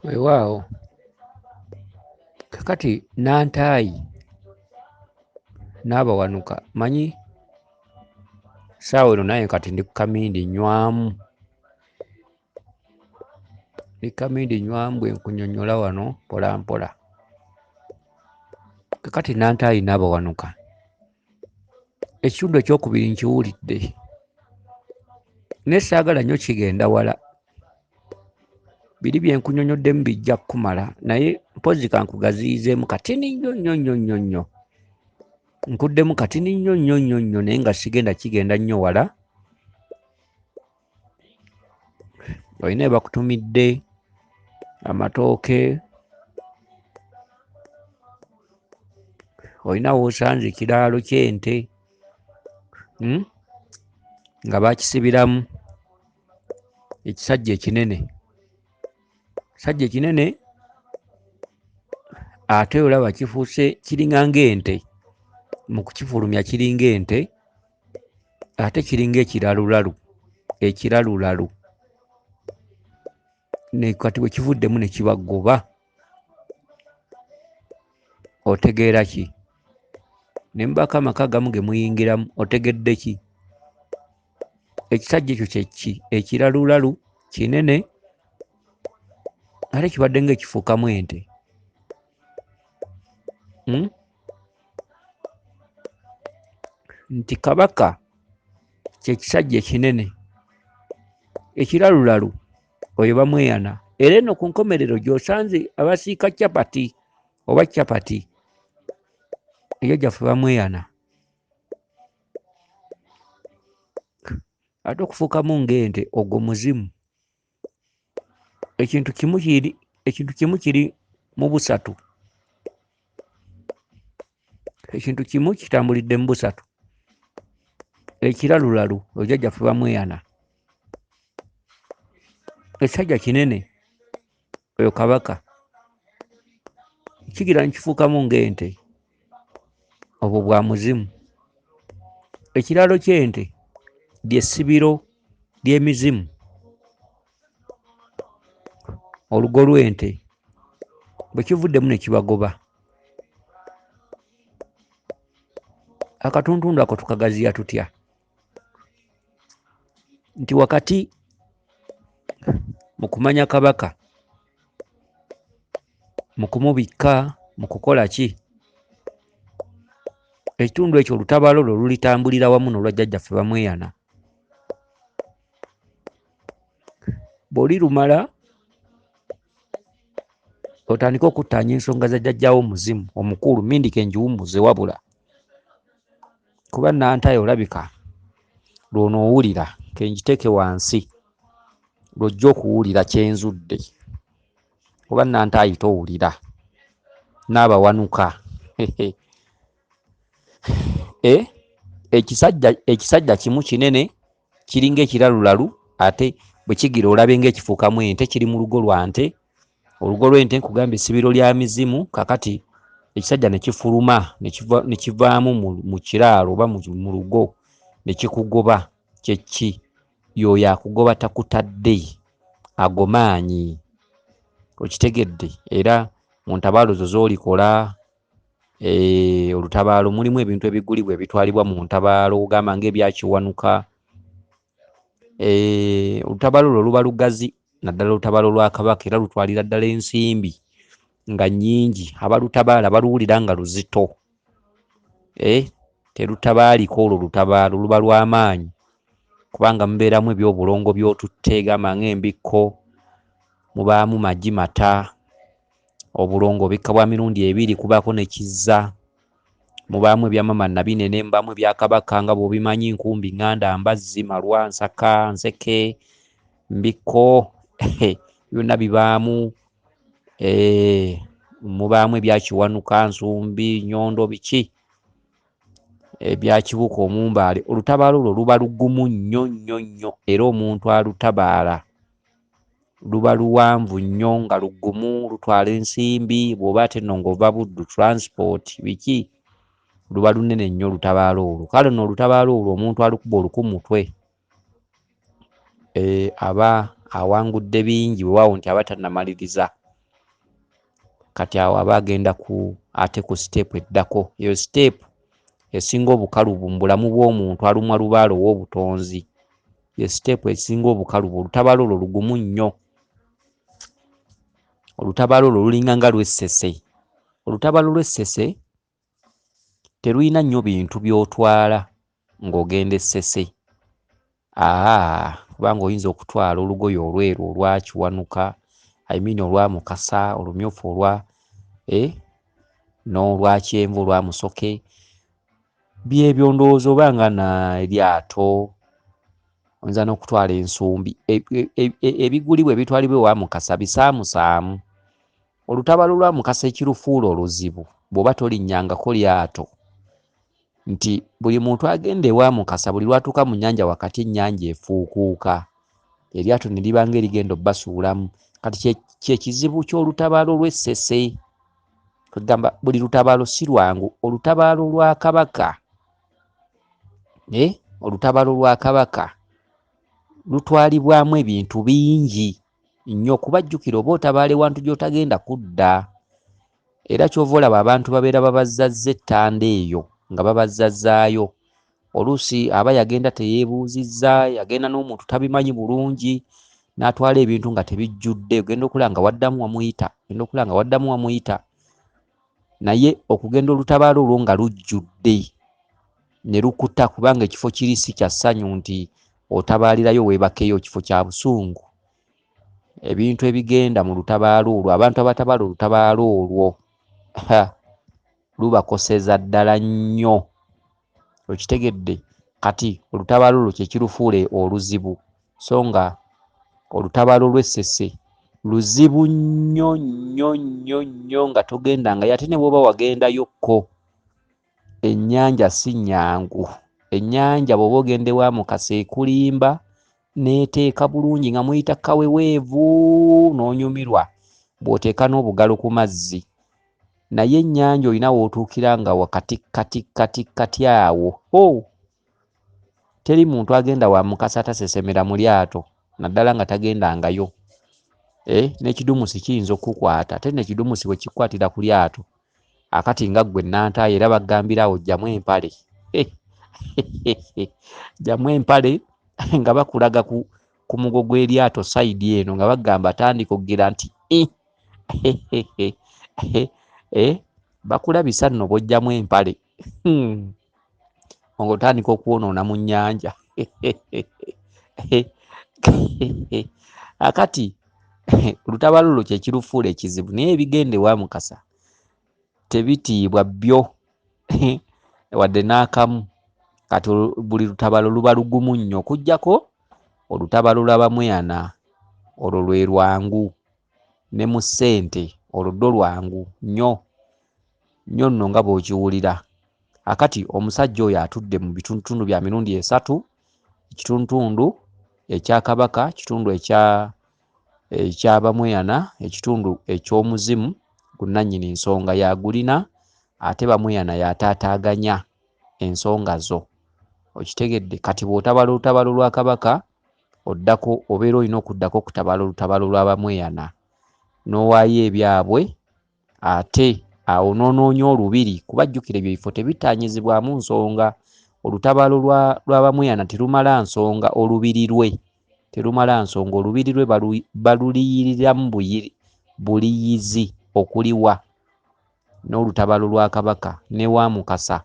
Weewaawo kakati Nantaayi n'abawanuka manyi saawa eno naye kati ndi ku Kamindi nywamu bwe nkunyonnyola wano mpola mpola. Kakati Nantaayi n'abawanuka ekitundu ekyokubiri nkiwulidde naye saagala nnyo kigenda wala. Biri bye nkunyonnyoddemu bijja kukumala naye mpozi kankugaziyizeemu katini nnyo. Nkuddemu katini nnyo naye nga kigenda nnyo wala. Olina bakutumidde amatooke, olina w'osanze ekiraalo ky'ente nga baakisibiramu ekisajja ekinene. Ekisajja ekinene ate olaba kifuuse kiringa ng'ente, mu kukifulumya kiringa ente ate kiringa ekiralulalu. Ne kati bwe kivuddemu ne kibagoba. Otegeera ki? Ne mubaka amaka agamu ge muyingiramu otegedde ki? Ekisajja ekyo kye ki? Ekiralulalu kinene ate kibadde ng'ekifuukamu ente. Nti Kabaka kye kisajja ekinene, ekiralulalu oyo bamweyana. Era eno ku nkomerero gy'osanze abasiika capati oba capati eyo gyaffe bamweyana. Ate okufuukamu ng'ente ogwo muzimu. Ekintu kimu kiri mu busatu. Ekintu kimu kitambulidde mu busatu. Ekiralulalu oyo gyaffe bamweyana. Ekisajja kinene oyo Kabaka kigira nkifuukamu ng'ente, obwo bwa muzimu. Ekiraalo ky'ente ly'essibiro ly'emizimu. Olugo lw'ente bwe kivuddemu ne kibagoba. Akatuntundu ako tukagaziya tutya? Nti wakati mu kumanya Kabaka, mu kumubikka, mu kukola ki, ekitundu ekyo olutabaalo lwo lulitambulira wamu n'olwa jjajjaffe bamweyana. Bw'oli lumala otandika okuttaanya ensonga za jjajjaawo muzimu omukulu, mindike ngiwummuze wabula. Kuba Nantaayi olabika lw'onoowulira kengiteeke wansi lw'ojja okuwulira kyenzudde. Kuba Nantaayi towulira n'abawanuka. Ekisajja kimu kinene kiringa ekiralulalu ate bwe kigira olabe ng'ekifuukamu ente, kiri mu lugo lwa nte. Olugo lw'ente nkugamba essibiro lya mizimu. Kakati ekisajja ne kifuluma ne kivaamu mu kiraalo oba mu lugo ne kikugoba. Kye ki? Y'oyo akugoba takutadde, agomaanyi. Okitegedde? Era mu ntabaalo zo z'olikola, olutabaalo mulimu ebintu ebigulibwa ebitwalibwa mu ntabaalo, ogamba ng'ebyakiwanuka. Olutabaalo olwo luba lugazi, naddala olutabaalo lwa Kabaka, era lutwalira ddala ensimbi nga nnyingi. Abalutabaala baluwulira nga luzito. Terutabaaliko olwo olutabaalo luba lw'amaanyi kubanga mubeeramu ebyobulongo by'otutte, gamba ng'embikko, mubaamu magi mata, obulongo obikka bwa mirundi ebiri kubaako ne kizza, mubaamu ebya mama Nabinene, mubaamu ebya Kabaka nga bw'obimanyi, nkumbi, nganda, mbazzi, malwa, nsaka, nseke, mbikko, byonna bibaamu. Mubaamu ebyakiwanuka, nsumbi, nyondo, biki ebyakibuka, omumbaale. Olutabaalo olwo luba lugumu nnyo era omuntu alutabaala luba luwanvu nnyo nga lugumu, lutwala ensimbi. Bw'oba ate nno ng'ova Buddu, transport biki, luba lunene nnyo olutabaalo olwo. Kale nno olutabaalo olwo omuntu alukuba oluku mutwe aba awangudde bingi weewaawo nti aba tannamaliriza. Kati awo aba agenda ate ku siteepu eddako. Eyo siteepu esinga obukalubu mu bulamu bw'omuntu alumwa lubaalo w'obutonzi. Ye siteepu esinga obukalubu. Olutabaalo olwo lugumu nnyo. Olutabaalo olwo lulinga nga lw'Essese. Olutabaalo lw'Essese terulina nnyo bintu by'otwala ng'ogenda Ssese. Kubanga oyinza okutwala olugoye olweru olwa kiwanuka, olwa mukasa, olumyufu n'olwa kyenvu olwa musoke. Byebyo ndowooza oba nga eryato, oyinza n'okutwala ensumbi. Ebigulibwa ebitwalibwa ewa mukasa bisaamusaamu. Olutabaalo lwa mukasa ekirufuula oluzibu bw'oba tolinnyangako lyato nti buli muntu agenda ewa mukasa buli lwatuuka mu nnyanja wakati ennyanja efuukuuka, eryato ne liba nga erigenda obbasuulamu. Kati kyekizibu ky'olutabaalo lw'Essese. Tugamba buli lutabaalo si lwangu. Olutabaalo lwa Kabaka, olutabaalo lwa Kabaka lutwalibwamu ebintu bingi nnyo. Kubajjukira oba otabaala ewantu gy'otagenda kudda. Era ky'ova olaba abantu babeera babazzazza ettanda eyo nga babazzazzaayo. Oluusi aba yagenda teyeebuuzizza, yagenda n'omuntu tabimanyi bulungi, n'atwala ebintu nga tebijjudde. Ogenda okulaba nga waddamu wamuyita. Naye okugenda olutabaalo olwo nga lujjudde ne lukuta kubanga ekifo kiri si kya ssanyu nti otabaalirayo weebakeyo, kifo kya busungu. Ebintu ebigenda mu lutabaalo olwo, abantu abatabaala olutabaalo olwo lubakoseza ddala nnyo. Okitegedde? Kati olutabaalo olwo kye kirufuule oluzibu. So nga olutabaalo lw'Essese luzibu nnyo nnyo nnyo nnyo nga togendangayo. Ate ne bw'oba wagendayokko, ennyanja si nnyangu. Ennyanja bw'oba ogenda ewa mukasa ekulimba n'eteeka bulungi nga muyita kaweweevu n'onyumirwa bw'oteeka n'obugalo ku mazzi. Naye ennyanja olina w'otuukira nga wakati kati awo. Teri muntu agenda wa mukasa atasesemera mu lyato, naddala nga tagendangayo. N'ekidumusi kiyinza okukwata. Ate n'ekidumusi bwe kikwatira ku lyato, akati nga ggwe nantaaye era bagambira awo ggyamu empale. Ggyamu empale nga bakulaga ku mugo gw'eryato sayidi eno nga bagamba tandika okugira nti bakulabisa nno bw'oggyamu empale ng'otandika okwonoona mu nnyanja. Akati olutabaalo olwo kye kirufuula ekizibu. Naye ebigenda ewa mukasa tebitiibwa byo wadde n'akamu. Kati buli lutabaalo luba lugumu nnyo okuggyako olutabaalo lw'Abamweyana, olwo lwe lwangu. Ne mu ssente olwo ddwo lwangu nnyo nnyo nno nga bw'okiwulira. Akati omusajja oyo atudde mu bitundutundu bya mirundi esatu: ekitundu ekya Kabaka, ekitundu eky'Abamweyana, ekitundu eky'omuzimu gunnannyini nsonga yagulina, ate Bamweyana yataataaganya ensonga zo. Okitegedde? Kati bw'otabala olutabaalo lwa Kabaka oddako, obeera olina okuddako okutabala olutabaalo lw'Abamweyana n'owaayo ebyabwe, ate awo n'onoonya olubiri. Kubajjukira ebyo ebifo tebitaanyizibwamu nsonga. Olutabaalo lw'Abamweyana terumala nsonga, olubiri lwe terumala nsonga. Olubiri lwe baluliyiriramu buliyizi okuliwa. N'olutabaalo lwa Kabaka ne wa Mukasa,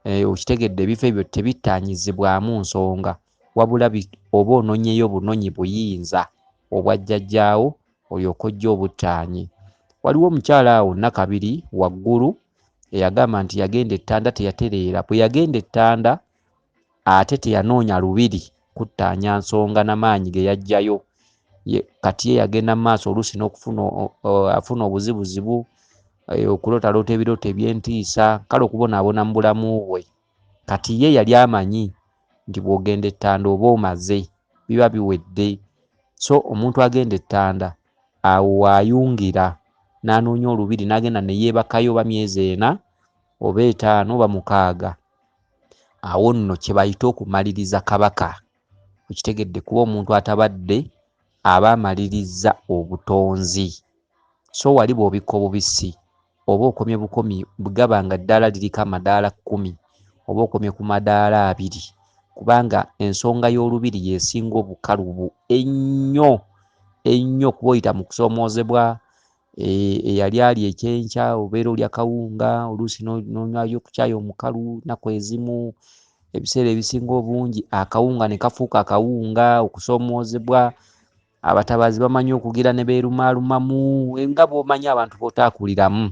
okitegedde, ebifo ebyo tebitaanyizibwamu nsonga, wabula oba onoonyeyo bunonyi buyinza obwa jjajjaawo olyoke ojje obuttaanye. Waliwo omukyala awo Nakabiri waggulu eyagamba nti yagenda ettanda teyatereera. Bwe yagenda ettanda ate teyanoonya lubiri kuttaanya nsonga n'amaanyi ge yaggyayo. Kati ye yagenda mu maaso oluusi afuna obuzibuzibu, okulootaloota ebirooto eby'entiisa, kale okubonaabona mu bulamu bwe. Kati ye yali amanyi nti bw'ogenda ettanda oba omaze, biba biwedde. So omuntu agenda ettanda awo waayungira n'anoonya olubiri n'agenda ne yeebakayo oba myezi 4 oba 5 oba 6. Awo nno kye bayita okumaliriza Kabaka. Okitegedde? Kuba omuntu atabadde aba amaliriza obutonzi. So wali bw'obikka obubisi oba okomye bukomi bugaba nga ddaala liriko amadaala 10 oba okomye ku madaala 2, kubanga ensonga y'olubiri yesinga obukalubu ennyo kuba oyita mu kusoomoozebwa. Eyali ali ekyenkya obeera olya kawunga, oluusi n'onywayo ku caayi omukalu nnaku ezimu. Ebiseera ebisinga obungi akawunga ne kafuuka akawunga, okusoomoozebwa. Abatabaazi bamanyi okugira ne beerumaalumamu nga bw'omanyi abantu b'otaakuliramu.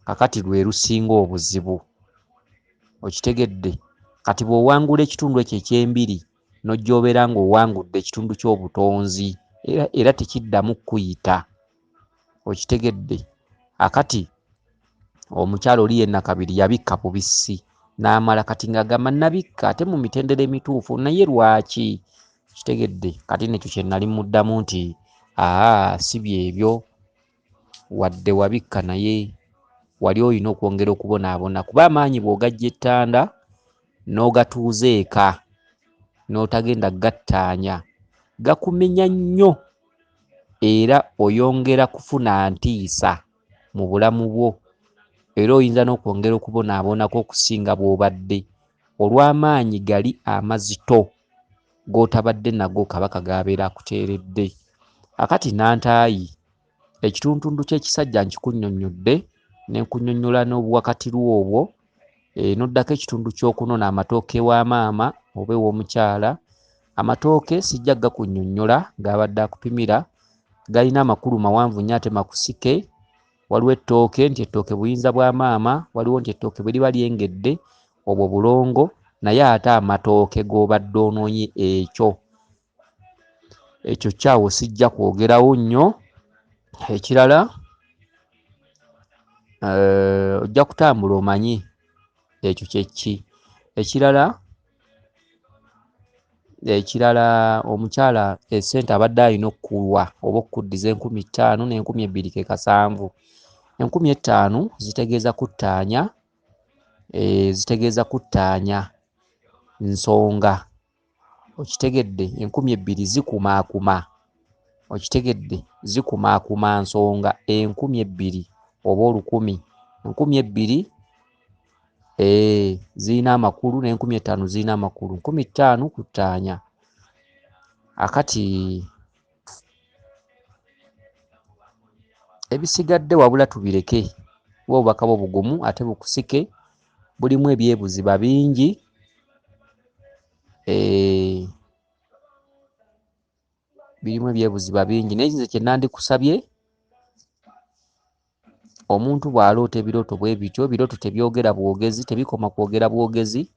Kakati lwe lusinga obuzibu, okitegedde. Kati bw'owangula ekitundu ekyo eky'embiri n'ojja obeera ng'owangudde ekitundu ky'obutonzi era tekiddamu kuyita, okitegedde. Akati omukyala oli yenna kabiri yabikka bubisi n'amala kati ng'agamba nabikka ate mu mitendera emituufu, naye lwaki? Kitegedde. Kati nekyo kye nali muddamu nti si byebyo, wadde wabikka naye wali olina okwongera okubonaabona, kuba amaanyi bw'ogajja ettanda n'ogatuuza eka n'otagenda gattaanya gakumenya nnyo, era oyongera kufuna ntiisa mu bulamu bwo, era oyinza n'okwongera okubonaabonako okusinga bw'obadde olw'amaanyi gali amazito g'otabadde nago kabaka g'abeera akuteeredde. Akati nantaayi ekituntundu ky'ekisajja nkikunnyonnyodde ne nkunnyonnyola n'obuwakatirwa obwo. N'oddako ekitundu ky'okunona amatooke wa maama oba ew'omukyala. Amatooke sijja gakunnyonnyola g'abadde akupimira, galina amakulu mawanvu nnyo ate makusike. Waliwo ettooke nti ettooke buyinza bwa maama, waliwo nti ettooke bwe liba lyengedde obwo bulongo, naye ate amatooke g'obadde onoonye ekyo kyawo sijja kwogerawo nnyo. Ekirala ojja kutambula omanyi ekyo kye ki. Ekirala omukyala essente abadde alina okukulwa oba okukuddiza 50,000 ne 2,000 ke kasanvu. 50,000 zitegeeza kuttaanya, zitegeeza kuttaanya nsonga, okitegedde. 2,000 zikumaakuma, okitegedde, zikumaakuma nsonga 2,000 oba 10,000. 2,000 zirina amakulu ne 5,000 zirina amakulu. 5,000 kuttaanya. Akati ebisigadde wabula tubireke, kuba obubaka bwo bugumu ate bukusike, bulimu ebyebuziba bingi. Birimu ebyebuziba bingi, naye nze kye nandikusabye, omuntu bw'aloota ebirooto bwe bityo, ebirooto tebyogera bwogezi, tebikoma kwogera bwogezi,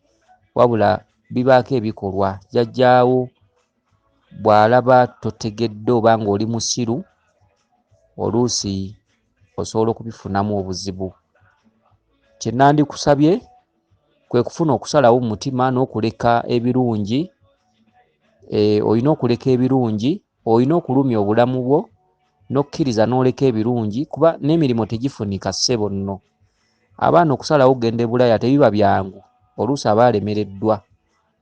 wabula bibaako ebikolwa. Jjajjaawo bw'alaba totegedde oba ng'oli musiru, oluusi osobola okubifunamu obuzibu. Kye nandikusabye kwe kufuna okusalawo mu mutima n'okuleka ebirungi. Olina okuleka ebirungi, olina okulumya obulamu bwo n'okkiriza n'oleka ebirungi, kuba n'emirimu tegifunika ssebo nno. Abaana okusalawo okugenda e Bulaya tebiba byangu, oluusi aba alemereddwa.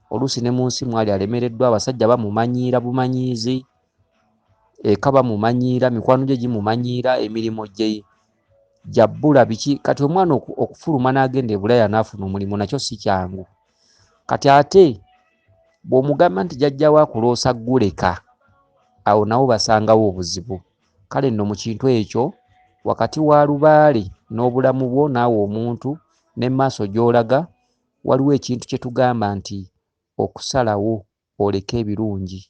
Oluusi ne mu nsi mwali alemereddwa, abasajja bamumanyiira bumanyiizi, eka bamumanyiira, mikwano gye gimumanyiira, emirimu gye jabbula biki. Kati omwana okufuluma n'agenda e Bulaya n'afuna omulimu nakyo si kyangu. Kati ate bw'omugamba nti jjajjaawo akuloosa guleka, awo nawo basangawo obuzibu. Kale nno mu kintu ekyo, wakati wa lubaale n'obulamu bwo naawe omuntu ne maaso gy'olaga, waliwo ekintu kye tugamba nti okusalawo oleke ebirungi,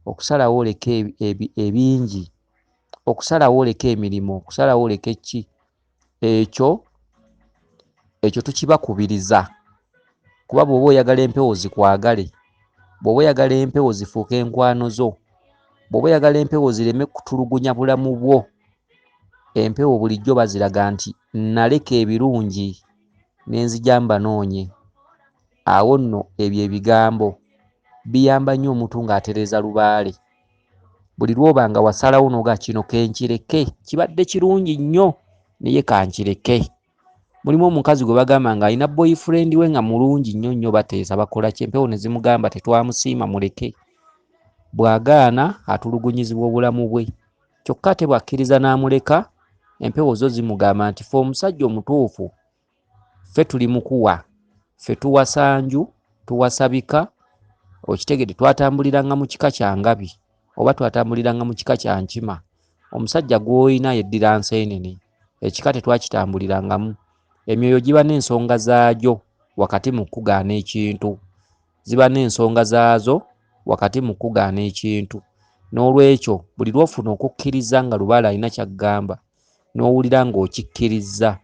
okusalawo oleke ebingi, okusalawo oleke emirimu, okusalawo oleke ki. Ekyo tukibakubiriza, kuba bw'oba oyagala empewo zikwagale, bw'oba oyagala empewo zifuuke enkwano zo, bw'oba oyagala empewo zireme kutulugunya bulamu bwo, empewo bulijjo baziraga nti naleka ebirungi n'enzija mbanoonye. Awo nno ebyo ebigambo biyamba nnyo omuntu ng'atereeza lubaale. Buli lw'oba nga wasalawo n'oga kino kenkireke, kibadde kirungi nnyo naye kankireke. Mulimu omukazi gwe bagamba nga alina boyfriend we nga mulungi nnyo nnyo, bateesa bakola ki, empewo ne zimugamba tetwamusiima muleke. bw'agaana atulugunyizibwa obulamu bwe. Kyokka ate bw'akkiriza n'amuleka, empewo zo zimugamba nti ffe omusajja omutuufu ffe tuli mukuwa, ffe tuwasa nju, tuwasa bika, okitegedde twatambuliranga mu kika kya Ngabi oba twatambuliranga mu kika kya Nkima. Omusajja gw'olina yeddira nseenene, ekika tetwakitambulirangamu. Emyoyo giba n'ensonga zaagyo wakati mu kugaana ekintu, ziba n'ensonga zaazo wakati mu kugaana ekintu. N'olwekyo buli lw'ofuna okukkiriza nga Lubaale alina ky'aggamba n'owulira ng'okikkiriza,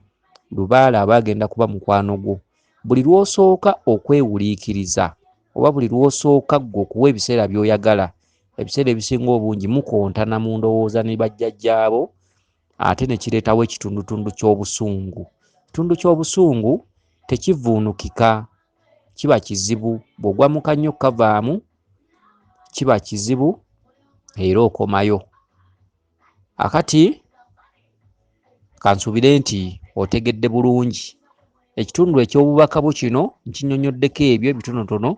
Lubaale aba agenda kuba mukwano gwo. Buli lw'osooka okwewuliikiriza oba buli lw'osooka ggwe okuwa ebiseera by'oyagala, ebiseera ebisinga obungi mukontana mu ndowooza ne bajjajjaabo, ate ne kireetawo ekitundutundu ky'obusungu. Ekitundu ky'obusungu tekivuunukika, kiba kizibu. Bw'ogwa mu kannyo kavaamu kiba kizibu era okomayo. Akati kansuubire nti otegedde bulungi. Ekitundu eky'obubaka bwo kino nkinnyonnyoddeko ebyo bitonotono,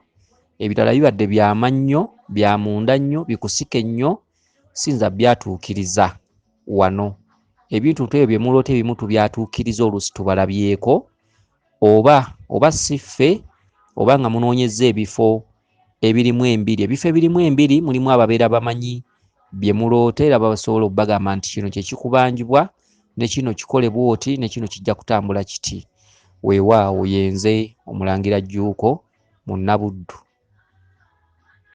ebirala bibadde byamannyo, bya munda nnyo, bikusike nnyo, sinza byatuukiriza wano. Ebintu ebyo bye muloota ebimu tubyatuukiriza oluusi tubalabyeko, oba si ffe oba nga munoonyezza ebifo ebirimu embiri. Ebifo ebirimu embiri mulimu ababeera bamanyi bye muloota era basobola okubagamba nti kino kye kikubanjibwa, ne kino kikolebwa oti, ne kino kijja kutambula kiti. Weewaawo yenze Omulangira Jjuuko, Munnabuddu.